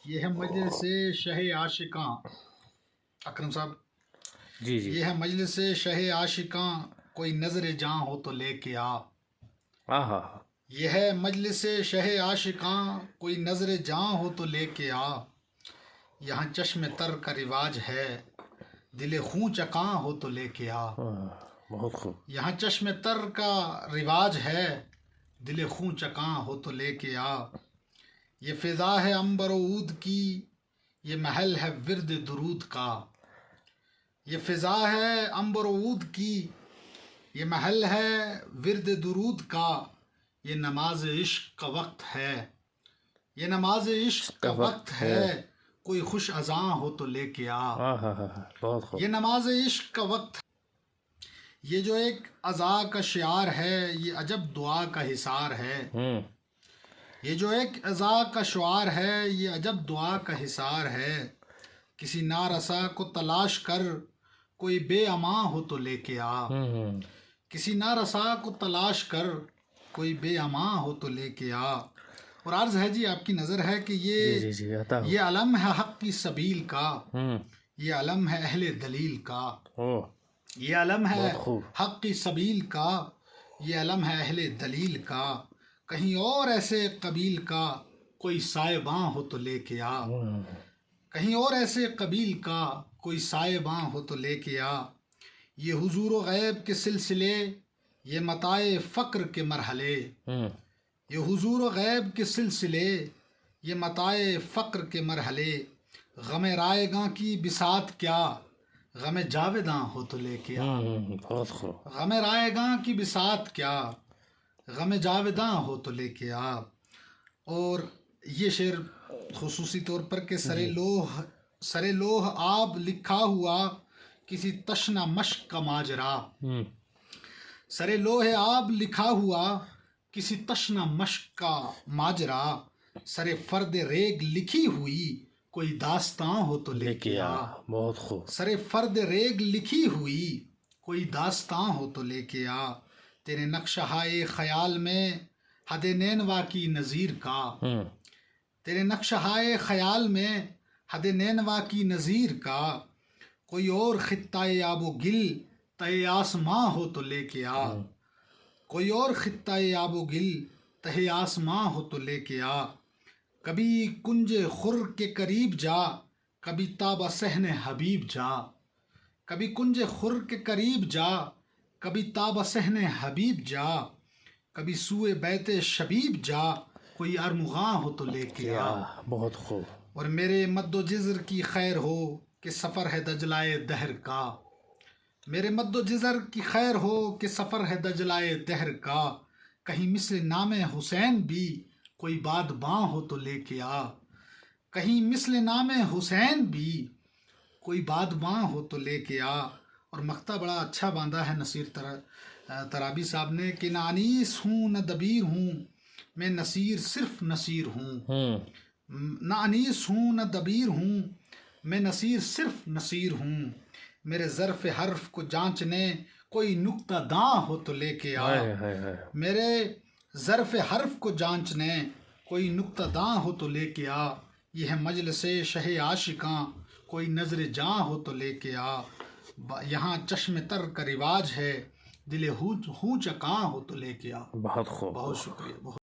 یہ ہے مجلس شہ عاشقاں. اکرم صاحب جی جی. یہ ہے مجلس شہ عاشقاں، کوئی نظر جاں ہو تو لے کے آ. ہاں ہاں. یہ ہے مجلس شہ عاشقاں، کوئی نظر جاں ہو تو لے کے آ. یہاں چشم تر کا رواج ہے، دل خوں چکاں ہو تو لے کے آ. بہت خوب. یہاں چشم تر کا رواج ہے، دل خوں چکاں ہو تو لے کے آ. یہ فضا ہے عنبر و عود کی، یہ محل ہے ورد درود کا. یہ فضا ہے عنبر و عود کی، یہ محل ہے ورد درود کا. یہ نماز عشق کا وقت ہے، یہ نماز عشق کا وقت ہے. کوئی خوش اذاں ہو تو لے کے آ. ہاں ہاں ہاں. بہت خوب. یہ نماز عشق کا وقت ہے. یہ جو ایک اذا کا شعار ہے، یہ عجب دعا کا حصار ہے. یہ جو ایک اذا کا شعار ہے، یہ عجب دعا کا حصار ہے. کسی نارسا کو تلاش کر، کوئی بے اماں ہو تو لے کے آ. کسی نارسا کو تلاش کر، کوئی بے اماں ہو تو لے کے آ. اور عرض ہے جی، آپ کی نظر ہے کہ یہ علم ہے حق کی سبیل کا، یہ علم ہے اہل دلیل کا. یہ علم ہے حق کی سبیل کا، یہ علم ہے اہل دلیل کا. کہیں اور ایسے قبیل کا، کوئی سائباں ہو تو لے کے آ. کہیں اور ایسے قبیل کا، کوئی سائباں ہو تو لے کے آ. یہ حضور و غیب کے سلسلے، یہ متاع فقر کے مرحلے. یہ حضور و غیب کے سلسلے، یہ متاع فقر کے مرحلے. غم رائے گاں کی بساط کیا، غم جاویداں ہو تو لے کے آ. غم رائے گاں کی بساط کیا، غم جاویداں ہو تو لے کے آ. اور یہ شعر خصوصی طور پر کہ سر لوح آب لکھا ہوا، کسی تشنہ مشق کا ماجرا. سر لوح آب لکھا ہوا، کسی تشنہ مشق کا ماجرا. سر فرد ریگ لکھی ہوئی، کوئی داستاں ہو تو لے کے آ. بہت خوب. سر فرد ریگ لکھی ہوئی، کوئی داستاں ہو تو لے کے آ. تیرے نقش ہائے خیال میں، حد نینوا کی نظیر کا. تیرے نقش ہائے خیال میں، حد نینوا کی نظیر کا. کوئی اور خطہ آب و گل، تہہ آسماں ہو تو لے کے آ. کوئی اور خطہ آب و گل، تہہ آسماں ہو تو لے کے آ. کبھی کنج خر کے قریب جا، کبھی تابہ صحن حبیب جا. کبھی کنج خر کے قریب جا، کبھی تابہ صحن حبیب جا. کبھی سوئے بیت شبیب جا، کوئی ارمغاں ہو تو لے کے آ. بہت خوب. اور میرے مد و جزر کی خیر ہو، کہ سفر ہے دجلائے دہر کا. میرے مد و جزر کی خیر ہو، کہ سفر ہے دجلائے دہر کا. کہیں مثل نام حسین بھی، کوئی بادباں ہو تو لے کے آ. کہیں مثل نام حسین بھی، کوئی بادباں ہو تو لے کے آ. اور مقطع بڑا اچھا باندھا ہے نصیر ترابی صاحب نے کہ نہ انیس ہوں نہ دبیر ہوں، میں نصیر صرف نصیر ہوں. نہ انیس ہوں نہ دبیر ہوں، میں نصیر صرف نصیر ہوں. میرے ظرف حرف کو جانچنے، کوئی نکتہ داں ہو تو لے کے آ. میرے ظرف حرف کو جانچنے، کوئی نکتہ داں ہو تو لے کے آ. یہ ہے مجلس شہ عاشقاں، کوئی نظر جاں ہو تو لے کے آ. یہاں چشم تر کا رواج ہے، دل ہوں چکاں ہو تو لے کے آ. بہت خوب. بہت شکریہ.